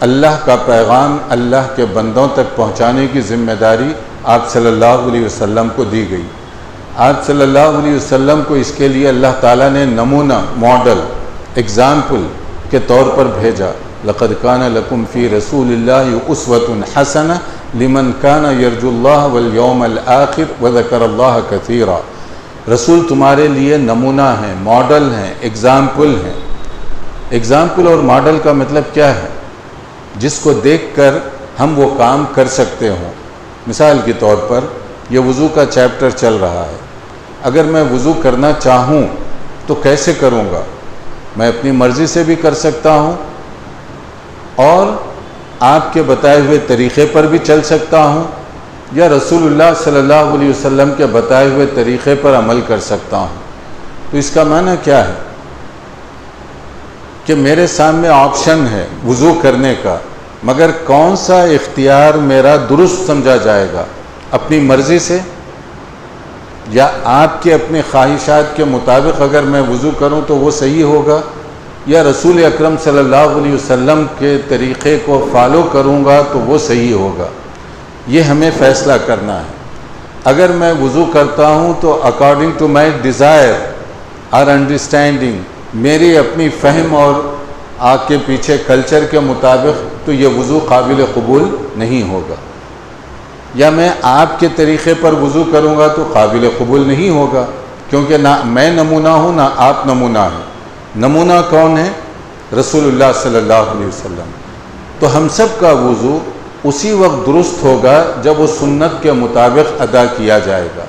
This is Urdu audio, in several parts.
اللہ کا پیغام اللہ کے بندوں تک پہنچانے کی ذمہ داری آپ صلی اللہ علیہ وسلم کو دی گئی۔ آپ صلی اللہ علیہ وسلم کو اس کے لیے اللہ تعالیٰ نے نمونہ، ماڈل، اگزامپل کے طور پر بھیجا۔ لقد کان لکم فی رسول اللہ اسوۃ حسنہ لمن کان یرجو اللہ والیوم الآخر وذکر اللہ کثیرا۔ رسول تمہارے لیے نمونہ ہیں، ماڈل ہیں، اگزامپل ہیں۔ اگزامپل اور ماڈل کا مطلب کیا ہے؟ جس کو دیکھ کر ہم وہ کام کر سکتے ہوں۔ مثال کے طور پر یہ وضو کا چیپٹر چل رہا ہے، اگر میں وضو کرنا چاہوں تو کیسے کروں گا؟ میں اپنی مرضی سے بھی کر سکتا ہوں اور آپ کے بتائے ہوئے طریقے پر بھی چل سکتا ہوں، یا رسول اللہ صلی اللہ علیہ وسلم کے بتائے ہوئے طریقے پر عمل کر سکتا ہوں۔ تو اس کا معنی کیا ہے کہ میرے سامنے آپشن ہے وضو کرنے کا، مگر کون سا اختیار میرا درست سمجھا جائے گا؟ اپنی مرضی سے یا آپ کے اپنے خواہشات کے مطابق اگر میں وضو کروں تو وہ صحیح ہوگا، یا رسول اکرم صلی اللہ علیہ وسلم کے طریقے کو فالو کروں گا تو وہ صحیح ہوگا؟ یہ ہمیں فیصلہ کرنا ہے۔ اگر میں وضو کرتا ہوں تو اکارڈنگ ٹو مائی ڈیزائر اور انڈرسٹینڈنگ، میری اپنی فہم اور آگ کے پیچھے کلچر کے مطابق، تو یہ وضو قابل قبول نہیں ہوگا۔ یا میں آپ کے طریقے پر وضو کروں گا تو قابل قبول نہیں ہوگا، کیونکہ نہ میں نمونہ ہوں نہ آپ نمونہ ہیں۔ نمونہ کون ہے؟ رسول اللہ صلی اللہ علیہ وسلم۔ تو ہم سب کا وضو اسی وقت درست ہوگا جب وہ سنت کے مطابق ادا کیا جائے گا۔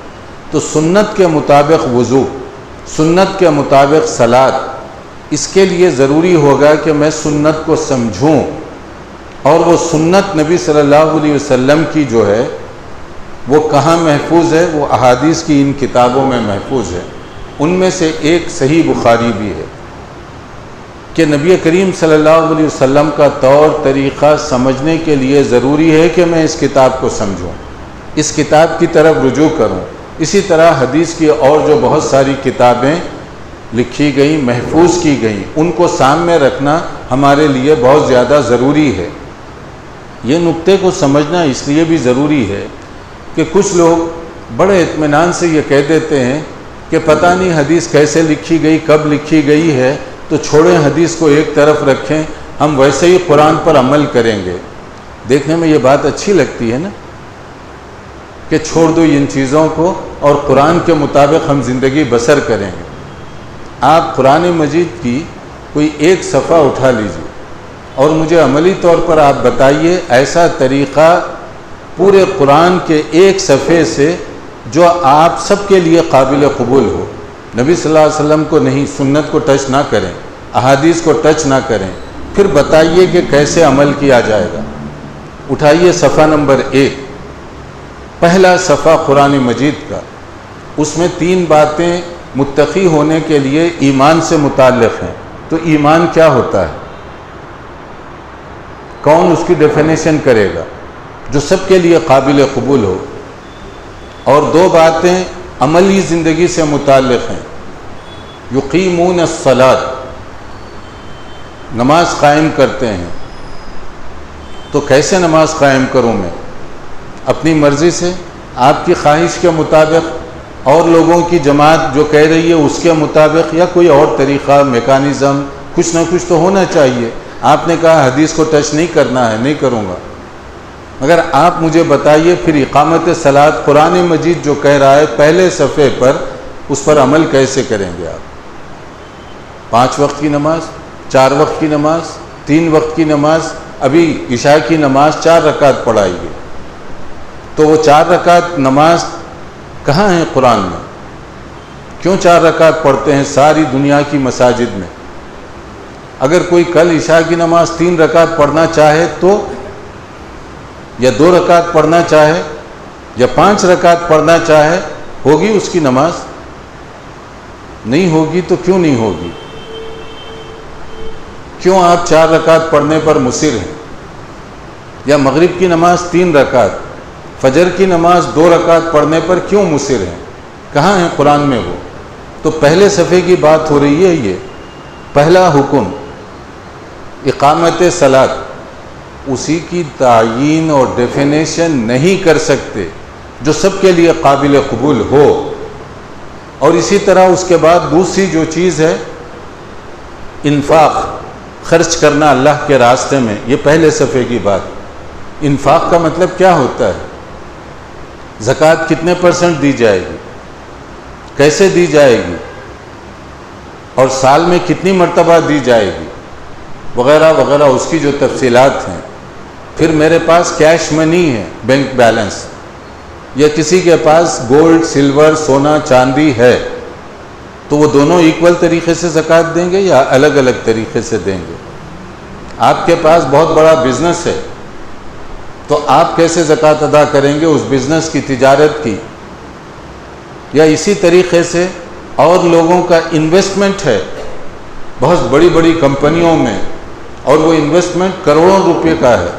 تو سنت کے مطابق وضو، سنت کے مطابق صلاۃ، اس کے لیے ضروری ہوگا کہ میں سنت کو سمجھوں، اور وہ سنت نبی صلی اللہ علیہ وسلم کی جو ہے وہ کہاں محفوظ ہے؟ وہ احادیث کی ان کتابوں میں محفوظ ہے۔ ان میں سے ایک صحیح بخاری بھی ہے کہ نبی کریم صلی اللہ علیہ وسلم کا طور طریقہ سمجھنے کے لیے ضروری ہے کہ میں اس کتاب کو سمجھوں، اس کتاب کی طرف رجوع کروں۔ اسی طرح حدیث کی اور جو بہت ساری کتابیں لکھی گئیں، محفوظ کی گئیں، ان کو سامنے رکھنا ہمارے لیے بہت زیادہ ضروری ہے۔ یہ نقطے کو سمجھنا اس لیے بھی ضروری ہے کہ کچھ لوگ بڑے اطمینان سے یہ کہہ دیتے ہیں کہ پتہ نہیں حدیث کیسے لکھی گئی، کب لکھی گئی ہے، تو چھوڑیں حدیث کو ایک طرف رکھیں، ہم ویسے ہی قرآن پر عمل کریں گے۔ دیکھنے میں یہ بات اچھی لگتی ہے نا کہ چھوڑ دو ان چیزوں کو اور قرآن کے مطابق ہم زندگی بسر کریں گے۔ آپ قرآن مجید کی کوئی ایک صفحہ اٹھا لیجیے اور مجھے عملی طور پر آپ بتائیے ایسا طریقہ پورے قرآن کے ایک صفحے سے جو آپ سب کے لیے قابل قبول ہو۔ نبی صلی اللہ علیہ وسلم کو نہیں، سنت کو ٹچ نہ کریں، احادیث کو ٹچ نہ کریں، پھر بتائیے کہ کیسے عمل کیا جائے گا۔ اٹھائیے صفحہ نمبر 1، پہلا صفحہ قرآن مجید کا۔ اس میں 3 باتیں متقی ہونے کے لیے ایمان سے متعلق ہیں۔ تو ایمان کیا ہوتا ہے؟ کون اس کی ڈیفینیشن کرے گا جو سب کے لیے قابل قبول ہو؟ اور 2 باتیں عملی زندگی سے متعلق ہیں۔ یقیمون الصلاۃ، نماز قائم کرتے ہیں۔ تو کیسے نماز قائم کروں میں؟ اپنی مرضی سے، آپ کی خواہش کے مطابق، اور لوگوں کی جماعت جو کہہ رہی ہے اس کے مطابق، یا کوئی اور طریقہ، میکانزم، کچھ نہ کچھ تو ہونا چاہیے۔ آپ نے کہا حدیث کو ٹچ نہیں کرنا ہے، نہیں کروں گا، مگر آپ مجھے بتائیے پھر اقامت صلاۃ قرآن مجید جو کہہ رہا ہے پہلے صفحے پر، اس پر عمل کیسے کریں گے آپ؟ 5 وقت کی نماز، 4 وقت کی نماز، 3 وقت کی نماز، ابھی عشاء کی نماز 4 رکعت پڑھائیے، تو وہ 4 رکعت نماز کہاں ہیں قرآن میں؟ کیوں 4 رکعت پڑھتے ہیں ساری دنیا کی مساجد میں؟ اگر کوئی کل عشاء کی نماز 3 رکعت پڑھنا چاہے تو، یا 2 رکعت پڑھنا چاہے، یا 5 رکعت پڑھنا چاہے، ہوگی اس کی نماز؟ نہیں ہوگی۔ تو کیوں نہیں ہوگی؟ کیوں آپ 4 رکعت پڑھنے پر مصر ہیں؟ یا مغرب کی نماز 3 رکعت، فجر کی نماز 2 رکعت پڑھنے پر کیوں مصر ہیں؟ کہاں ہیں قرآن میں وہ؟ تو پہلے صفحے کی بات ہو رہی ہے۔ یہ پہلا حکم اقامت صلاۃ، اسی کی تعیین اور ڈیفینیشن نہیں کر سکتے جو سب کے لیے قابل قبول ہو. اور اسی طرح اس کے بعد دوسری جو چیز ہے انفاق، خرچ کرنا اللہ کے راستے میں، یہ پہلے صفحے کی بات. انفاق کا مطلب کیا ہوتا ہے؟ زکوٰۃ کتنے % دی جائے گی، کیسے دی جائے گی، اور سال میں کتنی مرتبہ دی جائے گی، وغیرہ وغیرہ، اس کی جو تفصیلات ہیں. پھر میرے پاس کیش منی ہے، بینک بیلنس، یا کسی کے پاس گولڈ، سلور، سونا، چاندی ہے، تو وہ دونوں ایکول طریقے سے زکوٰۃ دیں گے یا الگ الگ طریقے سے دیں گے؟ آپ کے پاس بہت بڑا بزنس ہے تو آپ کیسے زکوٰۃ ادا کریں گے اس بزنس کی، تجارت کی؟ یا اسی طریقے سے اور لوگوں کا انویسٹمنٹ ہے بہت بڑی بڑی کمپنیوں میں، اور وہ انویسٹمنٹ کروڑوں روپے کا ہے،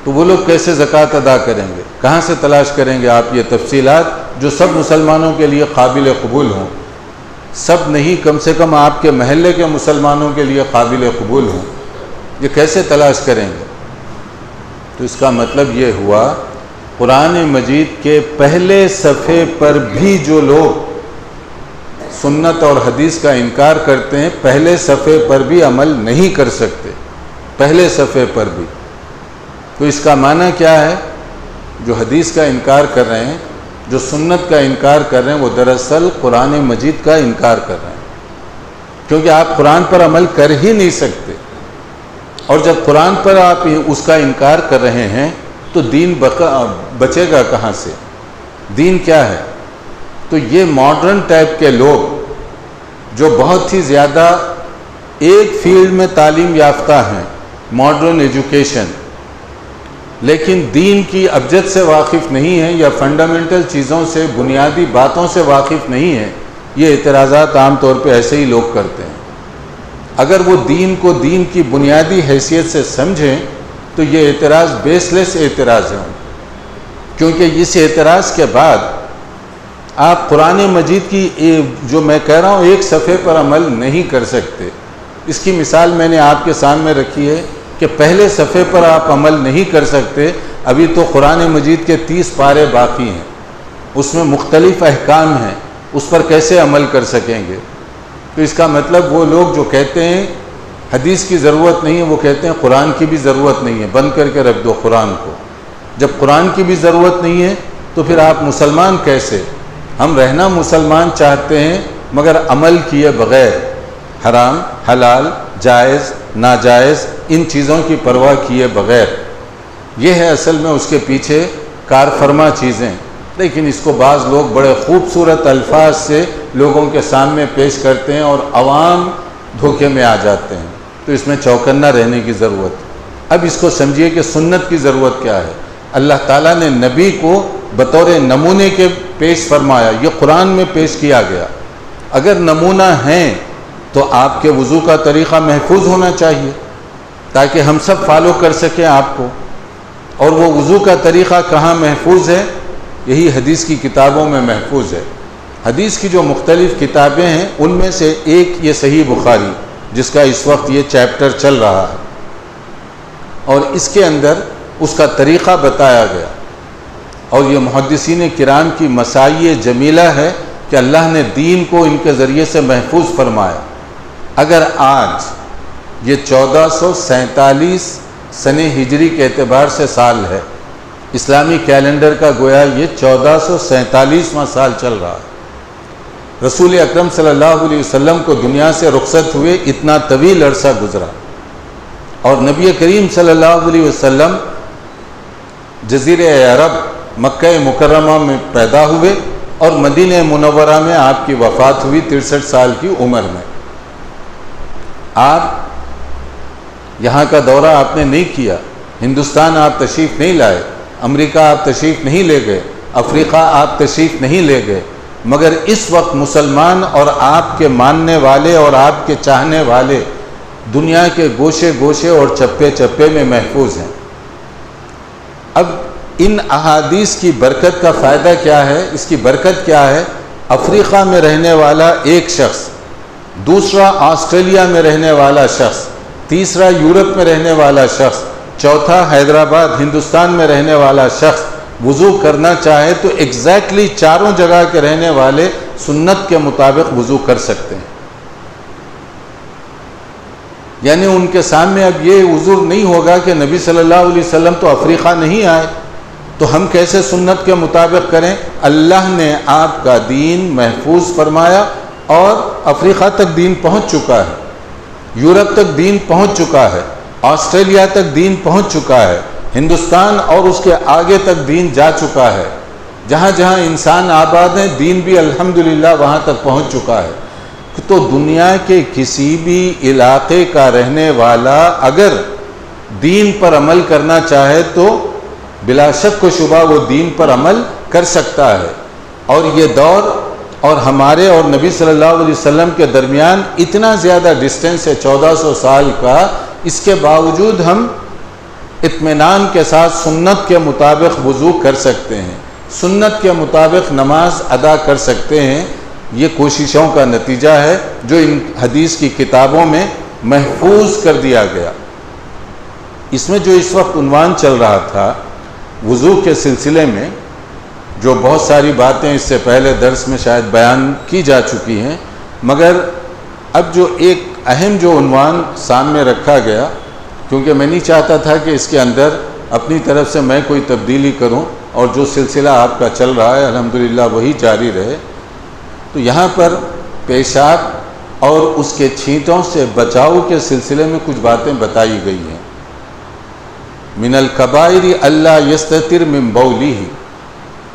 تو وہ لوگ کیسے زکوٰۃ ادا کریں گے؟ کہاں سے تلاش کریں گے آپ یہ تفصیلات جو سب مسلمانوں کے لیے قابل قبول ہوں؟ سب نہیں، کم سے کم آپ کے محلے کے مسلمانوں کے لیے قابل قبول ہوں. یہ کیسے تلاش کریں گے؟ تو اس کا مطلب یہ ہوا قرآن مجید کے پہلے صفحے پر بھی جو لوگ سنت اور حدیث کا انکار کرتے ہیں، پہلے صفحے پر بھی عمل نہیں کر سکتے، پہلے صفحے پر بھی. تو اس کا معنی کیا ہے؟ جو حدیث کا انکار کر رہے ہیں، جو سنت کا انکار کر رہے ہیں، وہ دراصل قرآن مجید کا انکار کر رہے ہیں، کیونکہ آپ قرآن پر عمل کر ہی نہیں سکتے. اور جب قرآن پر آپ اس کا انکار کر رہے ہیں تو دین بچے گا کہاں سے؟ دین کیا ہے؟ تو یہ ماڈرن ٹائپ کے لوگ جو بہت ہی زیادہ ایک فیلڈ میں تعلیم یافتہ ہیں، ماڈرن ایجوکیشن، لیکن دین کی ابجد سے واقف نہیں ہیں یا فنڈامنٹل چیزوں سے، بنیادی باتوں سے واقف نہیں ہیں، یہ اعتراضات عام طور پہ ایسے ہی لوگ کرتے ہیں. اگر وہ دین کو دین کی بنیادی حیثیت سے سمجھیں تو یہ اعتراض بیس لیس اعتراض ہے، کیونکہ اس اعتراض کے بعد آپ قرآن مجید کی جو میں کہہ رہا ہوں ایک صفحے پر عمل نہیں کر سکتے. اس کی مثال میں نے آپ کے سامنے رکھی ہے کہ پہلے صفحے پر آپ عمل نہیں کر سکتے. ابھی تو قرآن مجید کے 30 پارے باقی ہیں، اس میں مختلف احکام ہیں، اس پر کیسے عمل کر سکیں گے؟ تو اس کا مطلب وہ لوگ جو کہتے ہیں حدیث کی ضرورت نہیں ہے، وہ کہتے ہیں قرآن کی بھی ضرورت نہیں ہے، بند کر کے رکھ دو قرآن کو. جب قرآن کی بھی ضرورت نہیں ہے تو پھر آپ مسلمان کیسے؟ ہم رہنا مسلمان چاہتے ہیں مگر عمل کیے بغیر، حرام، حلال، جائز، ناجائز، ان چیزوں کی پرواہ کیے بغیر. یہ ہے اصل میں اس کے پیچھے کار فرما چیزیں. لیکن اس کو بعض لوگ بڑے خوبصورت الفاظ سے لوگوں کے سامنے پیش کرتے ہیں اور عوام دھوکے میں آ جاتے ہیں. تو اس میں چوکنا رہنے کی ضرورت. اب اس کو سمجھیے کہ سنت کی ضرورت کیا ہے. اللہ تعالیٰ نے نبی کو بطور نمونے کے پیش فرمایا، یہ قرآن میں پیش کیا گیا. اگر نمونہ ہیں تو آپ کے وضو کا طریقہ محفوظ ہونا چاہیے تاکہ ہم سب فالو کر سکیں آپ کو. اور وہ وضو کا طریقہ کہاں محفوظ ہے؟ یہی حدیث کی کتابوں میں محفوظ ہے. حدیث کی جو مختلف کتابیں ہیں ان میں سے ایک یہ صحیح بخاری، جس کا اس وقت یہ چیپٹر چل رہا ہے، اور اس کے اندر اس کا طریقہ بتایا گیا. اور یہ محدثین کرام کی مسائی جمیلہ ہے کہ اللہ نے دین کو ان کے ذریعے سے محفوظ فرمایا. اگر آج یہ 1447 سن ہجری کے اعتبار سے سال ہے، اسلامی کیلنڈر کا گویا یہ 1447واں سال چل رہا ہے. رسول اکرم صلی اللہ علیہ وسلم کو دنیا سے رخصت ہوئے اتنا طویل عرصہ گزرا، اور نبی کریم صلی اللہ علیہ وسلم جزیرہ عرب مکہ مکرمہ میں پیدا ہوئے اور مدینہ منورہ میں آپ کی وفات ہوئی 63 سال کی عمر میں. آپ یہاں کا دورہ آپ نے نہیں کیا، ہندوستان آپ تشریف نہیں لائے، امریکہ آپ تشریف نہیں لے گئے، افریقہ آپ تشریف نہیں لے گئے، مگر اس وقت مسلمان اور آپ کے ماننے والے اور آپ کے چاہنے والے دنیا کے گوشے گوشے اور چپے چپے میں محفوظ ہیں. اب ان احادیث کی برکت کا فائدہ کیا ہے؟ اس کی برکت کیا ہے؟ افریقہ میں رہنے والا ایک شخص، دوسرا آسٹریلیا میں رہنے والا شخص، تیسرا یورپ میں رہنے والا شخص، چوتھا حیدرآباد ہندوستان میں رہنے والا شخص وضو کرنا چاہے تو ایگزیکٹلی چاروں جگہ کے رہنے والے سنت کے مطابق وضو کر سکتے ہیں. یعنی ان کے سامنے اب یہ عذر نہیں ہوگا کہ نبی صلی اللہ علیہ وسلم تو افریقہ نہیں آئے تو ہم کیسے سنت کے مطابق کریں. اللہ نے آپ کا دین محفوظ فرمایا اور افریقہ تک دین پہنچ چکا ہے، یورپ تک دین پہنچ چکا ہے، آسٹریلیا تک دین پہنچ چکا ہے، ہندوستان اور اس کے آگے تک دین جا چکا ہے. جہاں جہاں انسان آباد ہیں دین بھی الحمدللہ وہاں تک پہنچ چکا ہے. تو دنیا کے کسی بھی علاقے کا رہنے والا اگر دین پر عمل کرنا چاہے تو بلا شک و شبہ وہ دین پر عمل کر سکتا ہے. اور یہ دور اور ہمارے اور نبی صلی اللہ علیہ وسلم کے درمیان اتنا زیادہ ڈسٹینس ہے 1400 سال کا، اس کے باوجود ہم اطمینان کے ساتھ سنت کے مطابق وضو کر سکتے ہیں، سنت کے مطابق نماز ادا کر سکتے ہیں. یہ کوششوں کا نتیجہ ہے جو ان حدیث کی کتابوں میں محفوظ کر دیا گیا. اس میں جو اس وقت عنوان چل رہا تھا وضو کے سلسلے میں، جو بہت ساری باتیں اس سے پہلے درس میں شاید بیان کی جا چکی ہیں، مگر اب جو ایک اہم جو عنوان سامنے رکھا گیا، کیونکہ میں نہیں چاہتا تھا کہ اس کے اندر اپنی طرف سے میں کوئی تبدیلی کروں اور جو سلسلہ آپ کا چل رہا ہے الحمدللہ وہی جاری رہے. تو یہاں پر پیشاب اور اس کے چھینٹوں سے بچاؤ کے سلسلے میں کچھ باتیں بتائی گئی ہیں. من الکبائر اللہ یستتر من بولہ،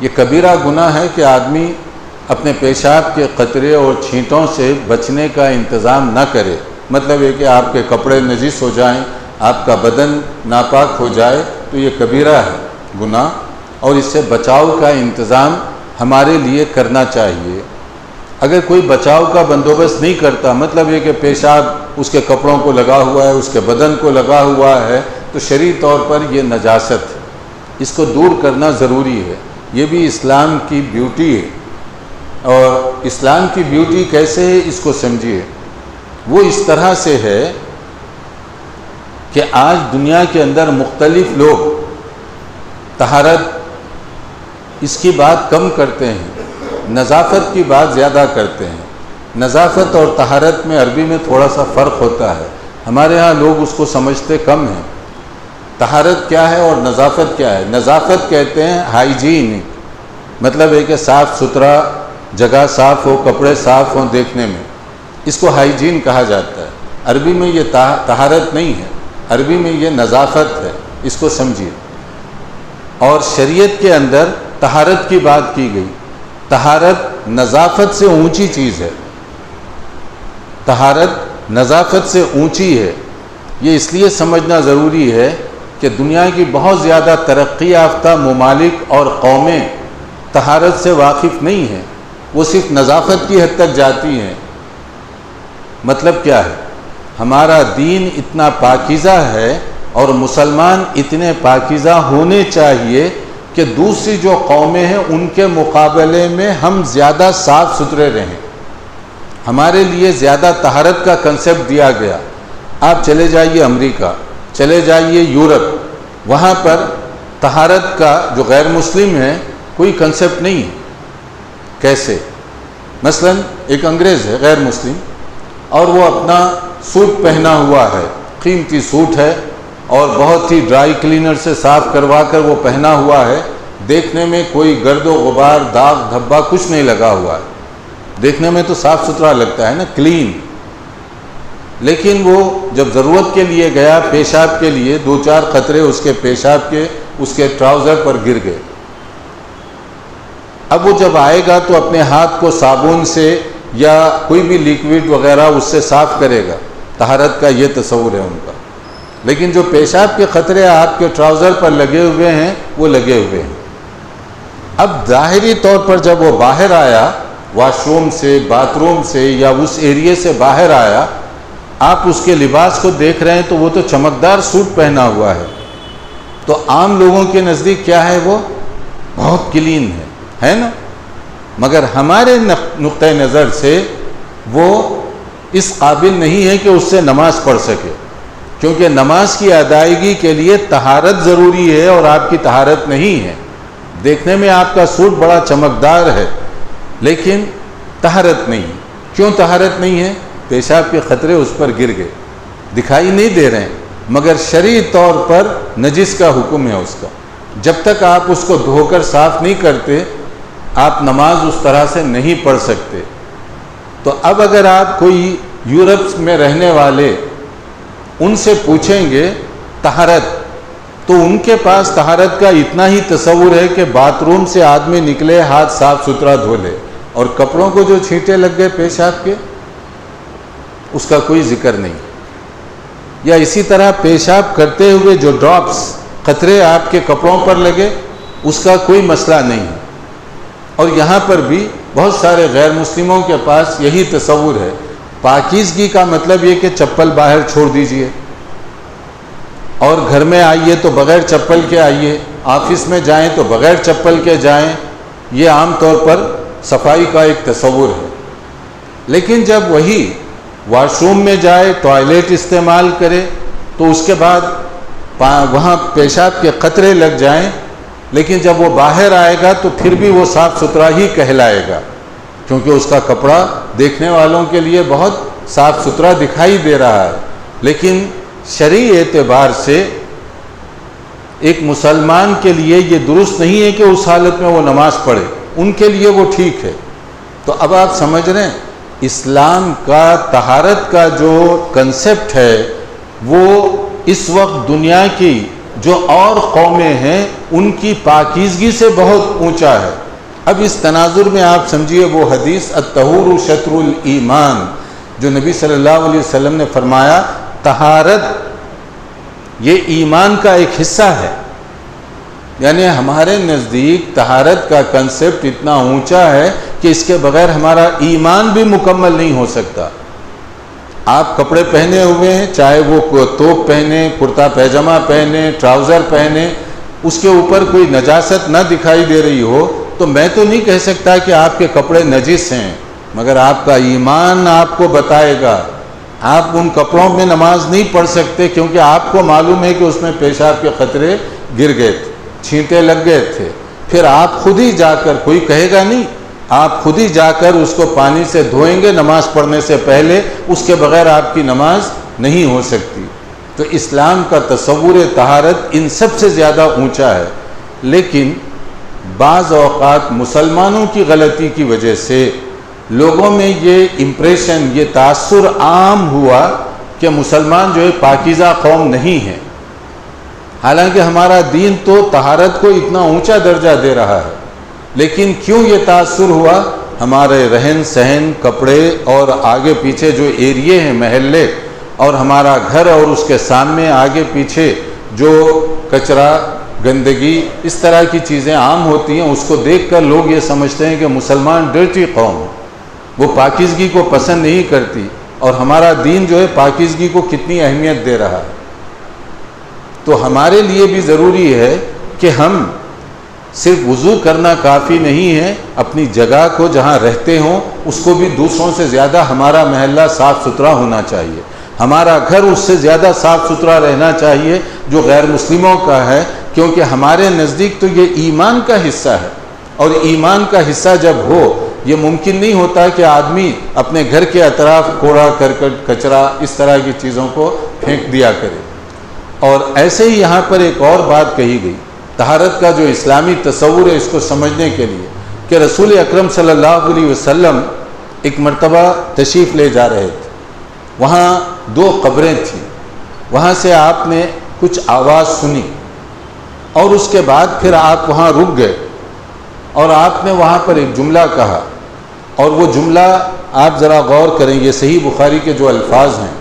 یہ کبیرہ گناہ ہے کہ آدمی اپنے پیشاب کے قطرے اور چھینٹوں سے بچنے کا انتظام نہ کرے. مطلب یہ کہ آپ کے کپڑے نجس ہو جائیں، آپ کا بدن ناپاک ہو جائے تو یہ کبیرہ ہے گناہ، اور اس سے بچاؤ کا انتظام ہمارے لیے کرنا چاہیے. اگر کوئی بچاؤ کا بندوبست نہیں کرتا، مطلب یہ کہ پیشاب اس کے کپڑوں کو لگا ہوا ہے، اس کے بدن کو لگا ہوا ہے، تو شرعی طور پر یہ نجاست ہے، اس کو دور کرنا ضروری ہے. یہ بھی اسلام کی بیوٹی ہے. اور اسلام کی بیوٹی کیسے ہے اس کو سمجھیے. وہ اس طرح سے ہے کہ آج دنیا کے اندر مختلف لوگ طہارت اس کی بات کم کرتے ہیں، نظافت کی بات زیادہ کرتے ہیں. نظافت اور طہارت میں عربی میں تھوڑا سا فرق ہوتا ہے. ہمارے ہاں لوگ اس کو سمجھتے کم ہیں. طہارت کیا ہے اور نظافت کیا ہے؟ نظافت کہتے ہیں ہائیجین، مطلب ہے کہ صاف ستھرا جگہ صاف ہو، کپڑے صاف ہوں دیکھنے میں، اس کو ہائیجین کہا جاتا ہے. عربی میں یہ طہارت نہیں ہے، عربی میں یہ نظافت ہے، اس کو سمجھیے. اور شریعت کے اندر طہارت کی بات کی گئی. طہارت نظافت سے اونچی چیز ہے، طہارت نظافت سے اونچی ہے. یہ اس لیے سمجھنا ضروری ہے کہ دنیا کی بہت زیادہ ترقی یافتہ ممالک اور قومیں طہارت سے واقف نہیں ہیں، وہ صرف نظافت کی حد تک جاتی ہیں. مطلب کیا ہے؟ ہمارا دین اتنا پاکیزہ ہے اور مسلمان اتنے پاکیزہ ہونے چاہیے کہ دوسری جو قومیں ہیں ان کے مقابلے میں ہم زیادہ صاف ستھرے رہیں. ہمارے لیے زیادہ طہارت کا کنسیپٹ دیا گیا. آپ چلے جائیے امریکہ، چلے جائیے یورپ، وہاں پر طہارت کا جو غیر مسلم ہے کوئی کنسیپٹ نہیں ہے. کیسے؟ مثلا ایک انگریز ہے غیر مسلم اور وہ اپنا سوٹ پہنا ہوا ہے، قیمتی سوٹ ہے اور بہت ہی ڈرائی کلینر سے صاف کروا کر وہ پہنا ہوا ہے. دیکھنے میں کوئی گرد و غبار داغ دھبا کچھ نہیں لگا ہوا ہے، دیکھنے میں تو صاف ستھرا لگتا ہے نا، کلین. لیکن وہ جب ضرورت کے لیے گیا پیشاب کے لیے، 2-4 قطرے اس کے پیشاب کے اس کے ٹراؤزر پر گر گئے. اب وہ جب آئے گا تو اپنے ہاتھ کو صابن سے یا کوئی بھی لیکوڈ وغیرہ اس سے صاف کرے گا. طہارت کا یہ تصور ہے ان کا. لیکن جو پیشاب کے قطرے آپ کے ٹراؤزر پر لگے ہوئے ہیں وہ لگے ہوئے ہیں. اب ظاہری طور پر جب وہ باہر آیا واش روم سے، باتھ روم سے یا اس ایریے سے باہر آیا، آپ اس کے لباس کو دیکھ رہے ہیں تو وہ تو چمکدار سوٹ پہنا ہوا ہے. تو عام لوگوں کے نزدیک کیا ہے؟ وہ بہت کلین ہے نا. مگر ہمارے نقطۂ نظر سے وہ اس قابل نہیں ہے کہ اس سے نماز پڑھ سکے. کیونکہ نماز کی ادائیگی کے لیے طہارت ضروری ہے اور آپ کی طہارت نہیں ہے. دیکھنے میں آپ کا سوٹ بڑا چمکدار ہے لیکن طہارت نہیں. کیوں طہارت نہیں ہے؟ پیشاب کے قطرے اس پر گر گئے, دکھائی نہیں دے رہے ہیں مگر شرعی طور پر نجس کا حکم ہے اس کا. جب تک آپ اس کو دھو کر صاف نہیں کرتے آپ نماز اس طرح سے نہیں پڑھ سکتے. تو اب اگر آپ کوئی یورپ میں رہنے والے ان سے پوچھیں گے طہارت, تو ان کے پاس طہارت کا اتنا ہی تصور ہے کہ باتھ روم سے آدمی نکلے ہاتھ صاف ستھرا دھو لے, اور کپڑوں کو جو چھینٹے لگ گئے پیشاب کے اس کا کوئی ذکر نہیں. یا اسی طرح پیشاب کرتے ہوئے جو ڈراپس قطرے آپ کے کپڑوں پر لگے اس کا کوئی مسئلہ نہیں. اور یہاں پر بھی بہت سارے غیر مسلموں کے پاس یہی تصور ہے. پاکیزگی کا مطلب یہ کہ چپل باہر چھوڑ دیجئے, اور گھر میں آئیے تو بغیر چپل کے آئیے, آفس میں جائیں تو بغیر چپل کے جائیں. یہ عام طور پر صفائی کا ایک تصور ہے. لیکن جب وہی واش روم میں جائے, ٹوائلٹ استعمال کرے تو اس کے بعد وہاں پیشاب کے قطرے لگ جائیں, لیکن جب وہ باہر آئے گا تو پھر بھی وہ صاف ستھرا ہی کہلائے گا, کیونکہ اس کا کپڑا دیکھنے والوں کے لیے بہت صاف ستھرا دکھائی دے رہا ہے. لیکن شرعی اعتبار سے ایک مسلمان کے لیے یہ درست نہیں ہے کہ اس حالت میں وہ نماز پڑھے. ان کے لیے وہ ٹھیک ہے. تو اب آپ سمجھ رہے ہیں اسلام کا طہارت کا جو کنسپٹ ہے وہ اس وقت دنیا کی جو اور قومیں ہیں ان کی پاکیزگی سے بہت اونچا ہے. اب اس تناظر میں آپ سمجھیے وہ حدیث الطہور شطر الایمان جو نبی صلی اللہ علیہ وسلم نے فرمایا طہارت یہ ایمان کا ایک حصہ ہے. یعنی ہمارے نزدیک طہارت کا کنسپٹ اتنا اونچا ہے کہ اس کے بغیر ہمارا ایمان بھی مکمل نہیں ہو سکتا. آپ کپڑے پہنے ہوئے ہیں, چاہے وہ توپ پہنے, کرتا پیجامہ پہنے, ٹراؤزر پہنے, اس کے اوپر کوئی نجاست نہ دکھائی دے رہی ہو تو میں تو نہیں کہہ سکتا کہ آپ کے کپڑے نجس ہیں, مگر آپ کا ایمان آپ کو بتائے گا. آپ ان کپڑوں میں نماز نہیں پڑھ سکتے کیونکہ آپ کو معلوم ہے کہ اس میں پیشاب کے قطرے گر گئے تھے, چھینٹے لگ گئے تھے. پھر آپ خود ہی جا کر, کوئی کہے گا نہیں, آپ خود ہی جا کر اس کو پانی سے دھوئیں گے نماز پڑھنے سے پہلے, اس کے بغیر آپ کی نماز نہیں ہو سکتی. تو اسلام کا تصور طہارت ان سب سے زیادہ اونچا ہے. لیکن بعض اوقات مسلمانوں کی غلطی کی وجہ سے لوگوں میں یہ امپریشن, یہ تاثر عام ہوا کہ مسلمان جو ہے پاکیزہ قوم نہیں ہے. حالانکہ ہمارا دین تو طہارت کو اتنا اونچا درجہ دے رہا ہے. لیکن کیوں یہ تاثر ہوا؟ ہمارے رہن سہن, کپڑے اور آگے پیچھے جو ایریے ہیں, محلے, اور ہمارا گھر اور اس کے سامنے آگے پیچھے جو کچرا, گندگی, اس طرح کی چیزیں عام ہوتی ہیں, اس کو دیکھ کر لوگ یہ سمجھتے ہیں کہ مسلمان ڈرٹی قوم ہے, وہ پاکیزگی کو پسند نہیں کرتی. اور ہمارا دین جو ہے پاکیزگی کو کتنی اہمیت دے رہا ہے. تو ہمارے لیے بھی ضروری ہے کہ ہم صرف وضو کرنا کافی نہیں ہے, اپنی جگہ کو جہاں رہتے ہوں اس کو بھی دوسروں سے زیادہ ہمارا محلہ صاف ستھرا ہونا چاہیے, ہمارا گھر اس سے زیادہ صاف ستھرا رہنا چاہیے جو غیر مسلموں کا ہے, کیونکہ ہمارے نزدیک تو یہ ایمان کا حصہ ہے. اور ایمان کا حصہ جب ہو, یہ ممکن نہیں ہوتا کہ آدمی اپنے گھر کے اطراف کوڑا کرکٹ, کچرا, اس طرح کی چیزوں کو پھینک دیا کرے. اور ایسے ہی یہاں پر ایک اور بات کہی گئی طہارت کا جو اسلامی تصور ہے اس کو سمجھنے کے لیے, کہ رسول اکرم صلی اللہ علیہ وسلم ایک مرتبہ تشریف لے جا رہے تھے. وہاں 2 قبریں تھیں, وہاں سے آپ نے کچھ آواز سنی اور اس کے بعد پھر آپ وہاں رک گئے اور آپ نے وہاں پر ایک جملہ کہا, اور وہ جملہ آپ ذرا غور کریں, یہ صحیح بخاری کے جو الفاظ ہیں.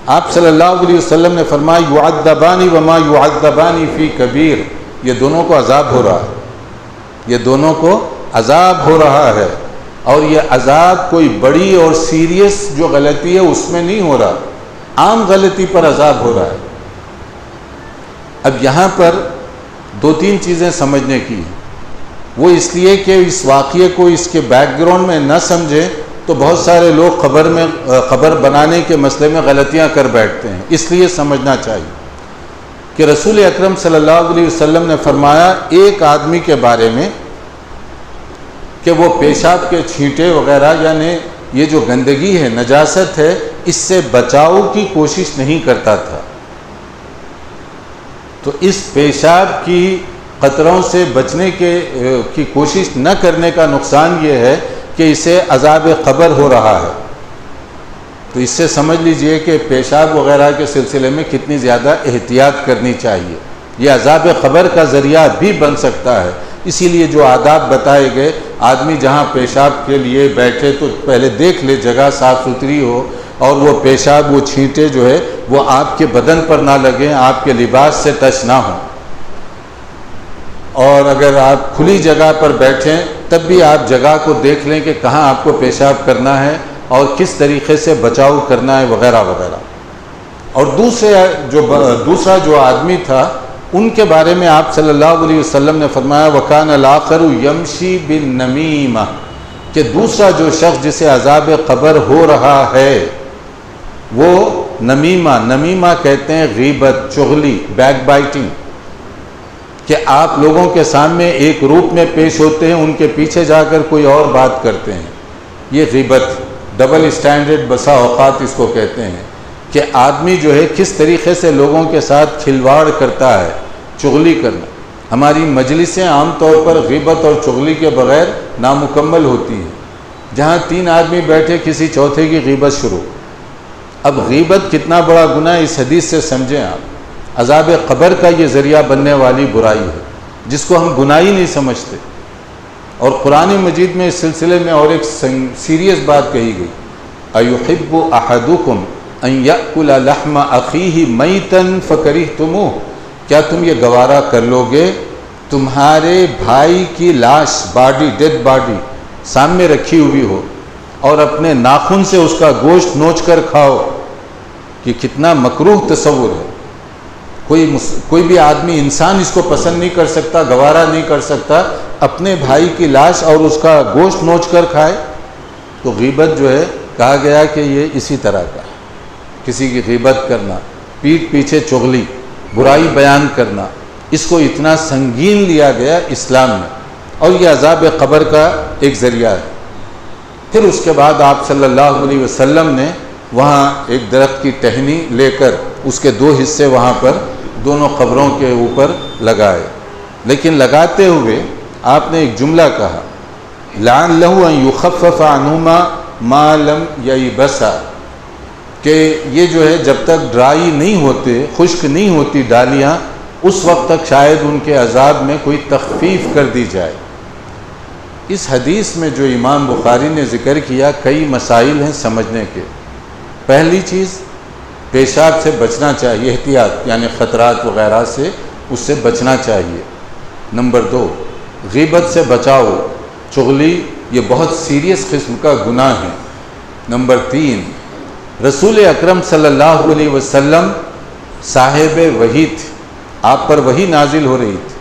آپ صلی اللہ علیہ وسلم نے فرمایا یعذبان وما یعذبان فی کبیر, یہ دونوں کو عذاب ہو رہا ہے, یہ دونوں کو عذاب ہو رہا ہے. اور یہ عذاب کوئی بڑی اور سیریس جو غلطی ہے اس میں نہیں ہو رہا, عام غلطی پر عذاب ہو رہا ہے. اب یہاں پر 2-3 چیزیں سمجھنے کی ہیں. وہ اس لیے کہ اس واقعے کو اس کے بیک گراؤنڈ میں نہ سمجھیں تو بہت سارے لوگ قبر بنانے کے مسئلے میں غلطیاں کر بیٹھتے ہیں۔ اس لیے سمجھنا چاہیے کہ رسول اکرم صلی اللہ علیہ وسلم نے فرمایا ایک آدمی کے بارے میں کہ وہ پیشاب کے چھینٹے وغیرہ یعنی یہ جو گندگی ہے، نجاست ہے، اس سے بچاؤ کی کوشش نہیں کرتا تھا۔ تو اس پیشاب کی قطروں سے بچنے کی کوشش نہ کرنے کا نقصان یہ ہے کہ اسے عذاب قبر ہو رہا ہے۔ تو اس سے سمجھ لیجئے کہ پیشاب وغیرہ کے سلسلے میں کتنی زیادہ احتیاط کرنی چاہیے، یہ عذاب قبر کا ذریعہ بھی بن سکتا ہے۔ اسی لیے جو آداب بتائے گئے، آدمی جہاں پیشاب کے لیے بیٹھے تو پہلے دیکھ لے جگہ صاف ستھری ہو، اور وہ پیشاب وہ چھینٹے جو ہے وہ آپ کے بدن پر نہ لگیں، آپ کے لباس سے ٹچ نہ ہوں۔ اور اگر آپ کھلی جگہ پر بیٹھیں تب بھی آپ جگہ کو دیکھ لیں کہ کہاں آپ کو پیشاب کرنا ہے اور کس طریقے سے بچاؤ کرنا ہے وغیرہ وغیرہ۔ اور دوسرا جو آدمی تھا ان کے بارے میں آپ صلی اللہ علیہ وسلم نے فرمایا وَكَانَ الْآخَرُ يَمْشِي بِالنَّمِيمَةِ، کہ دوسرا جو شخص جسے عذاب قبر ہو رہا ہے وہ نمیمہ کہتے ہیں غیبت، چغلی، بیک بائٹنگ، کہ آپ لوگوں کے سامنے ایک روپ میں پیش ہوتے ہیں، ان کے پیچھے جا کر کوئی اور بات کرتے ہیں۔ یہ غیبت، ڈبل اسٹینڈرڈ بسا اوقات اس کو کہتے ہیں، کہ آدمی جو ہے کس طریقے سے لوگوں کے ساتھ کھلواڑ کرتا ہے، چغلی کرنا۔ ہماری مجلسیں عام طور پر غیبت اور چغلی کے بغیر نامکمل ہوتی ہیں۔ جہاں 3 آدمی بیٹھے کسی چوتھے کی غیبت شروع۔ اب غیبت کتنا بڑا گناہ اس حدیث سے سمجھیں آپ، عذاب قبر کا یہ ذریعہ بننے والی برائی ہے جس کو ہم گناہ ہی نہیں سمجھتے۔ اور قرآن مجید میں اس سلسلے میں اور ایک سیریس بات کہی گئی، اَيُحِبُّ أَحَدُكُمْ أَن يَأْكُلَ لَحْمَ أَخِيهِ مَيْتًا فَكَرِهْتُمُوهُ، کیا تم یہ گوارا کر لو گے تمہارے بھائی کی لاش، باڈی، ڈیڈ باڈی سامنے رکھی ہوئی ہو اور اپنے ناخن سے اس کا گوشت نوچ کر کھاؤ؟ کہ کتنا مکروہ تصور ہے۔ کوئی بھی آدمی، انسان اس کو پسند نہیں کر سکتا، گوارا نہیں کر سکتا اپنے بھائی کی لاش اور اس کا گوشت نوچ کر کھائے۔ تو غیبت جو ہے کہا گیا کہ یہ اسی طرح کا ہے، کسی کی غیبت کرنا، پیٹھ پیچھے چغلی، برائی بیان کرنا، اس کو اتنا سنگین لیا گیا اسلام میں، اور یہ عذاب قبر کا ایک ذریعہ ہے۔ پھر اس کے بعد آپ صلی اللہ علیہ وسلم نے وہاں ایک درخت کی ٹہنی لے کر اس کے 2 حصے وہاں پر دونوں قبروں کے اوپر لگائے، لیکن لگاتے ہوئے آپ نے ایک جملہ کہا، لَعَلَّهُ أَن يُخَفَّفَ عَنْهُمَا مَا لَمْ يَيْبَسَا، کہ یہ جو ہے جب تک ڈرائی نہیں ہوتے، خشک نہیں ہوتی ڈالیاں، اس وقت تک شاید ان کے عذاب میں کوئی تخفیف کر دی جائے۔ اس حدیث میں جو امام بخاری نے ذکر کیا، کئی مسائل ہیں سمجھنے کے۔ پہلی چیز، پیشاب سے بچنا چاہیے، احتیاط یعنی خطرات وغیرہ سے اس سے بچنا چاہیے۔ نمبر 2، غیبت سے بچاؤ، چغلی یہ بہت سیریس قسم کا گناہ ہے۔ نمبر 3، رسول اکرم صلی اللہ علیہ وسلم صاحب وحی تھے، آپ پر وحی نازل ہو رہی تھی،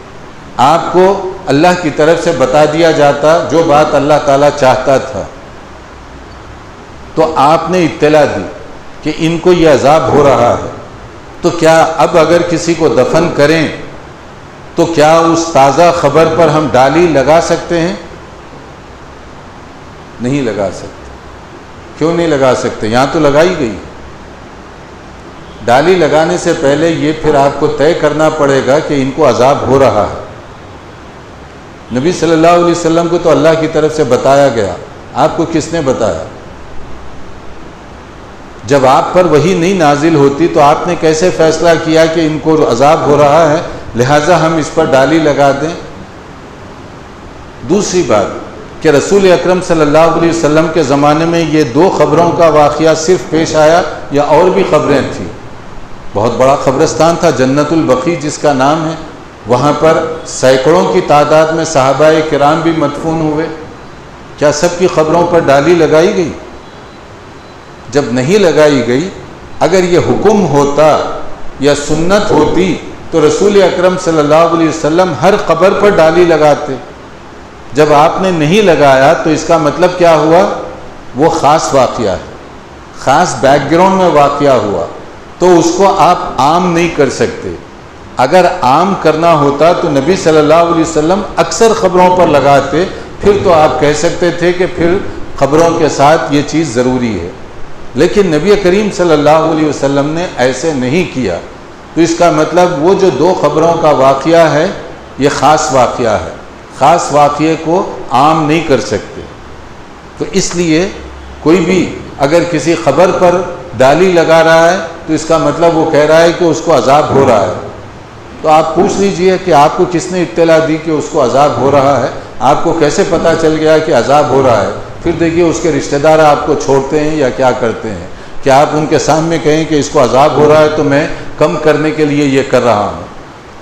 آپ کو اللہ کی طرف سے بتا دیا جاتا جو بات اللہ تعالیٰ چاہتا تھا، تو آپ نے اطلاع دی کہ ان کو یہ عذاب ہو رہا ہے۔ تو کیا اب اگر کسی کو دفن کریں تو کیا اس تازہ خبر پر ہم ڈالی لگا سکتے ہیں؟ نہیں لگا سکتے۔ کیوں نہیں لگا سکتے؟ یہاں تو لگائی گئی۔ ڈالی لگانے سے پہلے یہ پھر آپ کو طے کرنا پڑے گا کہ ان کو عذاب ہو رہا ہے۔ نبی صلی اللہ علیہ وسلم کو تو اللہ کی طرف سے بتایا گیا، آپ کو کس نے بتایا؟ جب آپ پر وحی نہیں نازل ہوتی تو آپ نے کیسے فیصلہ کیا کہ ان کو عذاب ہو رہا ہے لہٰذا ہم اس پر ڈالی لگا دیں؟ دوسری بات کہ رسول اکرم صلی اللہ علیہ وسلم کے زمانے میں یہ 2 خبروں کا واقعہ صرف پیش آیا یا اور بھی خبریں تھیں؟ بہت بڑا قبرستان تھا جنت البقیع جس کا نام ہے، وہاں پر سینکڑوں کی تعداد میں صحابہ کرام بھی مدفون ہوئے۔ کیا سب کی خبروں پر ڈالی لگائی گئی؟ جب نہیں لگائی گئی، اگر یہ حکم ہوتا یا سنت ہوتی تو رسول اکرم صلی اللہ علیہ وسلم ہر قبر پر ڈالی لگاتے۔ جب آپ نے نہیں لگایا تو اس کا مطلب کیا ہوا وہ خاص واقعہ ہے، خاص بیک گراؤنڈ میں واقعہ ہوا، تو اس کو آپ عام نہیں کر سکتے۔ اگر عام کرنا ہوتا تو نبی صلی اللہ علیہ وسلم اکثر خبروں پر لگاتے، پھر تو آپ کہہ سکتے تھے کہ پھر خبروں کے ساتھ یہ چیز ضروری ہے، لیکن نبی کریم صلی اللہ علیہ وسلم نے ایسے نہیں کیا، تو اس کا مطلب وہ جو 2 خبروں کا واقعہ ہے یہ خاص واقعہ ہے، خاص واقعے کو عام نہیں کر سکتے۔ تو اس لیے کوئی بھی اگر کسی خبر پر ڈالی لگا رہا ہے تو اس کا مطلب وہ کہہ رہا ہے کہ اس کو عذاب ہو رہا ہے، تو آپ پوچھ لیجئے کہ آپ کو کس نے اطلاع دی کہ اس کو عذاب ہو رہا ہے، آپ کو کیسے پتہ چل گیا کہ عذاب ہو رہا ہے؟ پھر دیکھیے اس کے رشتہ دار آپ کو چھوڑتے ہیں یا کیا کرتے ہیں، کہ آپ ان کے سامنے کہیں کہ اس کو عذاب ہو رہا ہے تو میں کم کرنے کے لیے یہ کر رہا ہوں۔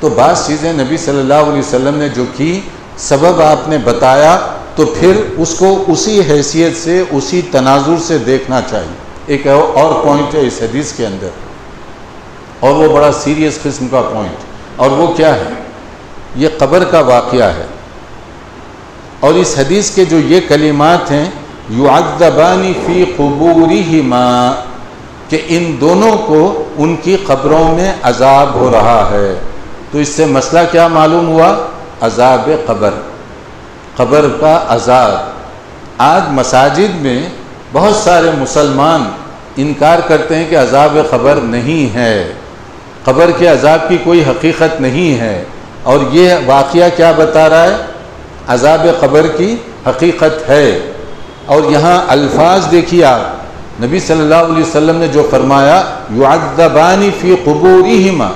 تو بعض چیزیں نبی صلی اللہ علیہ وسلم نے جو کی، سبب آپ نے بتایا، تو پھر اس کو اسی حیثیت سے، اسی تناظر سے دیکھنا چاہیے۔ ایک اور پوائنٹ ہے اس حدیث کے اندر، اور وہ بڑا سیریس قسم کا پوائنٹ، اور وہ کیا ہے؟ یہ قبر کا واقعہ ہے، اور اس حدیث کے جو یہ کلمات ہیں یعذبان فی قبورہما، کہ ان دونوں کو ان کی قبروں میں عذاب ہو رہا ہے، تو اس سے مسئلہ کیا معلوم ہوا؟ عذاب قبر، قبر کا عذاب۔ آج مساجد میں بہت سارے مسلمان انکار کرتے ہیں کہ عذاب قبر نہیں ہے، قبر کے عذاب کی کوئی حقیقت نہیں ہے، اور یہ واقعہ کیا بتا رہا ہے؟ عذاب قبر کی حقیقت ہے۔ اور یہاں الفاظ دیکھیے آپ، نبی صلی اللہ علیہ وسلم نے جو فرمایا یعذبان فی قبورہما،